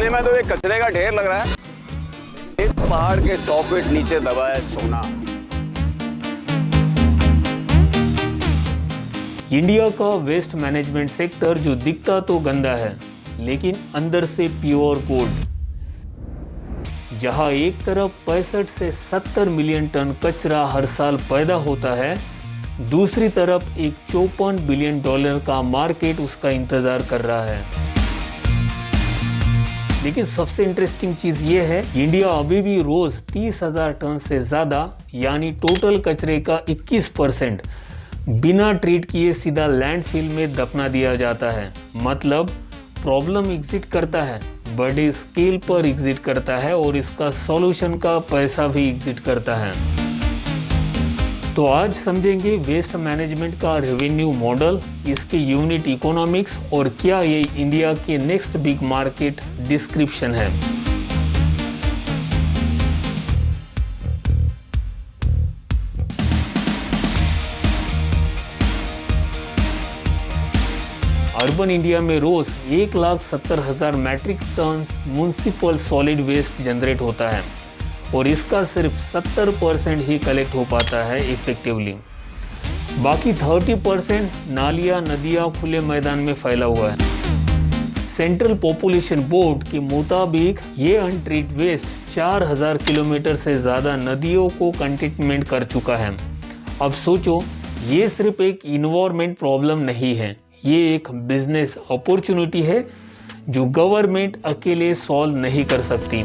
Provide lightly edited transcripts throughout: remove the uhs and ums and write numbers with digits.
नक्शे में तो एक कचरे का ढेर लग रहा है। इस पहाड़ के 100 फीट नीचे दबा है सोना। इंडिया का वेस्ट मैनेजमेंट सेक्टर जो दिखता तो गंदा है लेकिन अंदर से प्योर गोल्ड। जहां एक तरफ 65 से 70 मिलियन टन कचरा हर साल पैदा होता है, दूसरी तरफ एक $54 बिलियन का मार्केट उसका इंतजार कर रहा है। लेकिन सबसे इंटरेस्टिंग चीज ये है, इंडिया अभी भी रोज 30,000 टन से ज्यादा यानी टोटल कचरे का 21% बिना ट्रीट किए सीधा लैंडफिल में दफना दिया जाता है। मतलब प्रॉब्लम एग्जिट करता है, बड़े स्केल पर एग्जिट करता है और इसका सॉल्यूशन का पैसा भी एग्जिट करता है। तो आज समझेंगे वेस्ट मैनेजमेंट का रेवेन्यू मॉडल, इसके यूनिट इकोनॉमिक्स और क्या ये इंडिया के नेक्स्ट बिग मार्केट डिस्क्रिप्शन है। अर्बन इंडिया में रोज 1,70,000 metric ton municipal solid waste generate होता है और इसका सिर्फ 70% ही कलेक्ट हो पाता है इफेक्टिवली। बाकी 30% नालियाँ नदियाँ खुले मैदान में फैला हुआ है। सेंट्रल पॉपुलेशन बोर्ड के मुताबिक ये अनट्रीट वेस्ट 4,000 किलोमीटर से ज़्यादा नदियों को कंटेनमेंट कर चुका है। अब सोचो, ये सिर्फ एक इन्वायरमेंट प्रॉब्लम नहीं है, ये एक बिजनेस अपॉर्चुनिटी है जो गवर्नमेंट अकेले सॉल्व नहीं कर सकती।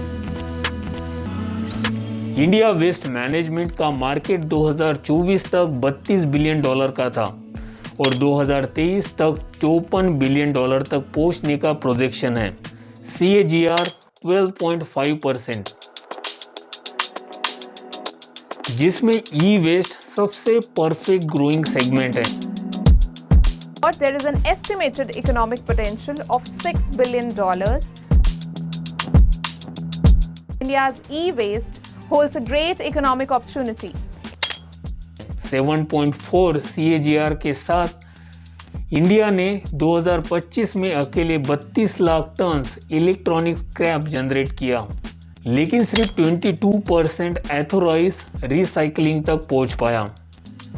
इंडिया वेस्ट मैनेजमेंट का मार्केट 2024 तक $32 बिलियन का था और 2023 तक $54 बिलियन तक पहुंचने का प्रोजेक्शन है। CAGR 12.5%, जिसमें ई वेस्ट सबसे परफेक्ट ग्रोइंग सेगमेंट है। But there is an estimated economic potential of $6 billion. India's e-waste holds a great economic opportunity. 7.4 CAGR के साथ इंडिया ने 2025 में अकेले 32 lakh ton electronic scrap generate किया, लेकिन सिर्फ 22% एथोराइज रिसाइकलिंग तक पहुंच पाया।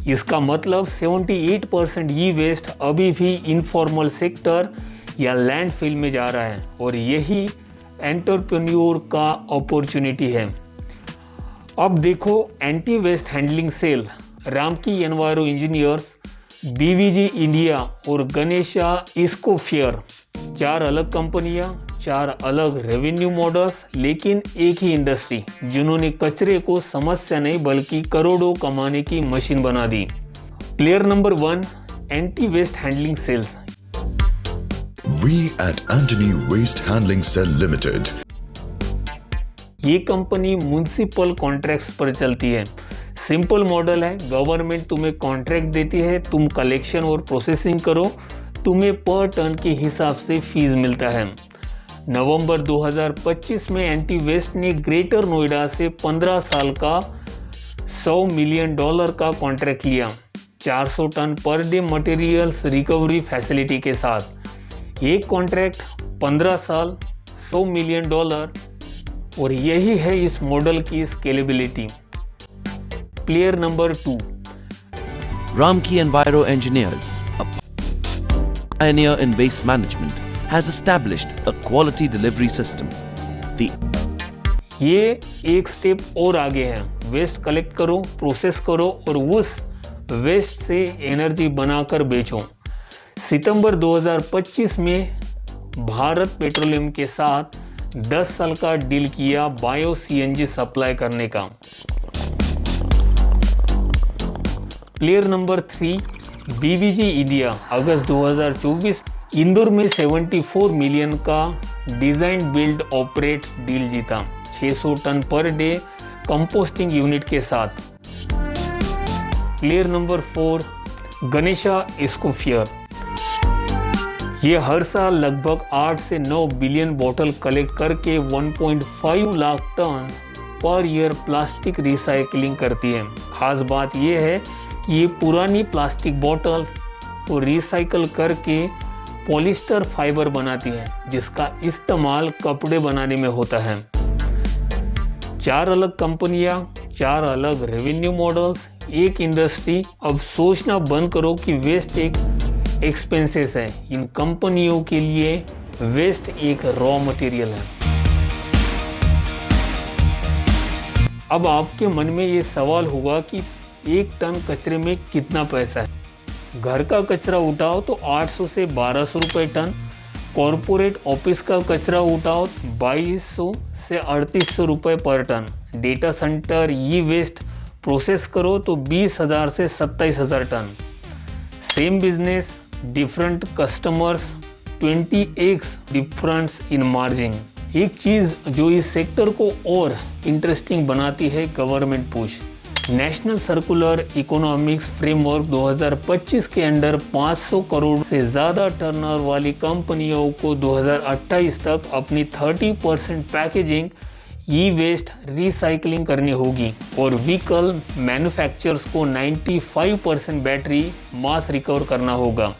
इसका मतलब 78% ई वेस्ट अभी भी इनफॉर्मल सेक्टर या लैंडफिल में जा रहा है और यही एंटरप्रेन्योर का अपॉर्चुनिटी है। अब देखो, anti waste handling cell, Ramky enviro engineers, BVG India और गणेशा इस्कोफियर, 4 अलग कंपनियां, 4 अलग रेवेन्यू मॉडल्स, लेकिन एक ही इंडस्ट्री जिन्होंने कचरे को समस्या नहीं बल्कि करोड़ों कमाने की मशीन बना दी। Player number 1, Antony waste handling cells. We at Antony Waste Handling Cell Limited. ये कंपनी म्युनिसिपल कॉन्ट्रैक्ट्स पर चलती है। सिंपल मॉडल है, गवर्नमेंट तुम्हें कॉन्ट्रैक्ट देती है, तुम कलेक्शन और प्रोसेसिंग करो, तुम्हें पर टन के हिसाब से फीस मिलता है। नवंबर 2025 में एंटी वेस्ट ने ग्रेटर नोएडा से 15 साल का $100 मिलियन का कॉन्ट्रैक्ट लिया, 400 ton per day materials recovery facility के साथ। एक कॉन्ट्रैक्ट 15 साल, $100 मिलियन, और यही है इस मॉडल की scalability. Player number 2, Ramki Enviro Engineers, a pioneer in waste management, has established a quality delivery system. ये एक स्टेप और आगे है। वेस्ट कलेक्ट करो, प्रोसेस करो और उस वेस्ट से एनर्जी बनाकर बेचो। सितंबर 2025 में भारत पेट्रोलियम के साथ 10 साल का डील किया बायो CNG सप्लाई करने का। प्लेयर नंबर 3, BVG इंडिया, अगस्त 2024 इंदौर में 74 मिलियन का डिजाइन बिल्ड ऑपरेट डील जीता, 600 ton per day composting unit के साथ। Player number 4, Ganesha Ecosphere. ये हर साल लगभग 8 से 9 बिलियन बोतल कलेक्ट करके 1.5 lakh ton per year plastic recycling करती है। खास बात यह है कि ये पुरानी प्लास्टिक बोतल्स को रिसाइकल करके पॉलिस्टर फाइबर बनाती है जिसका इस्तेमाल कपड़े बनाने में होता है। 4 अलग कंपनियां, 4 अलग रेवेन्यू मॉडल्स, एक इंडस्ट्री। अब सोचना बंद करो कि वेस्ट एक एक्सपेंसेस है। इन कंपनियों के लिए वेस्ट एक रॉ मटेरियल है। अब आपके मन में ये सवाल होगा कि 1 टन कचरे में कितना पैसा है। घर का कचरा उठाओ तो 800 से 1200 रुपये टन, कॉरपोरेट ऑफिस का कचरा उठाओ 2200 से 3800 रुपये per ton, data centre e waste process करो तो 20,000 से 27,000 टन। Same business, different customers, 20x difference in margin. एक चीज़ जो इस सेक्टर को और इंटरेस्टिंग बनाती है government push. National circular economics framework 2025 के अंडर 500 करोड़ से ज़्यादा टर्नओवर वाली कंपनियों को 2028 तक अपनी 30% पैकेजिंग ई वेस्ट रिसाइकलिंग करनी होगी और व्हीकल मैन्युफैक्चरर्स को 95% बैटरी मास रिकवर करना होगा।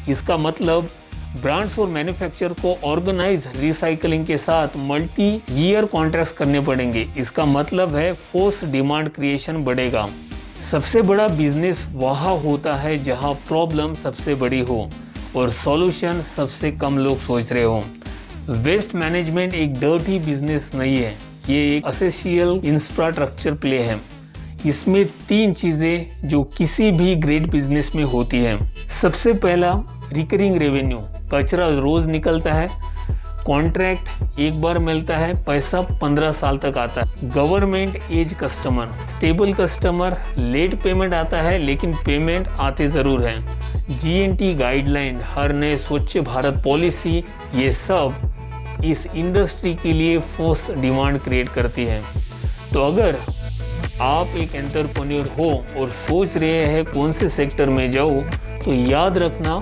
इसका मतलब ब्रांड्स और मैन्युफैक्चरर को ऑर्गेनाइज रिसाइकलिंग के साथ मल्टी ईयर कॉन्ट्रैक्ट्स करने पड़ेंगे। इसका मतलब है फोर्स डिमांड क्रिएशन बढ़ेगा। सबसे बड़ा बिजनेस वहाँ होता है जहाँ प्रॉब्लम सबसे बड़ी हो और सॉल्यूशन सबसे कम लोग सोच रहे हो। वेस्ट मैनेजमेंट एक डर्टी बिजनेस नहीं है, ये एक एसेंशियल इंफ्रास्ट्रक्चर प्ले है। इसमें 3 चीज़ें जो किसी भी ग्रेट बिजनेस में होती है। सबसे पहला रिकरिंग रेवेन्यू, कचरा रोज निकलता है, कॉन्ट्रैक्ट एक बार मिलता है, पैसा 15 साल तक आता है। Government as customer, stable customer, late payment आता है लेकिन पेमेंट आते ज़रूर हैं। जीएनटी गाइडलाइन, हर नए स्वच्छ भारत पॉलिसी, ये सब इस इंडस्ट्री के लिए फोर्स डिमांड क्रिएट करती है। तो अगर आप एक एंटरप्रेन्योर हो और सोच रहे हैं कौन से सेक्टर में जाओ, तो याद रखना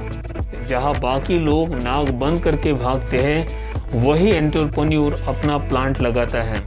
जहां बाकी लोग नाक बंद करके भागते हैं वही एंटरप्रेन्योर अपना प्लांट लगाता है।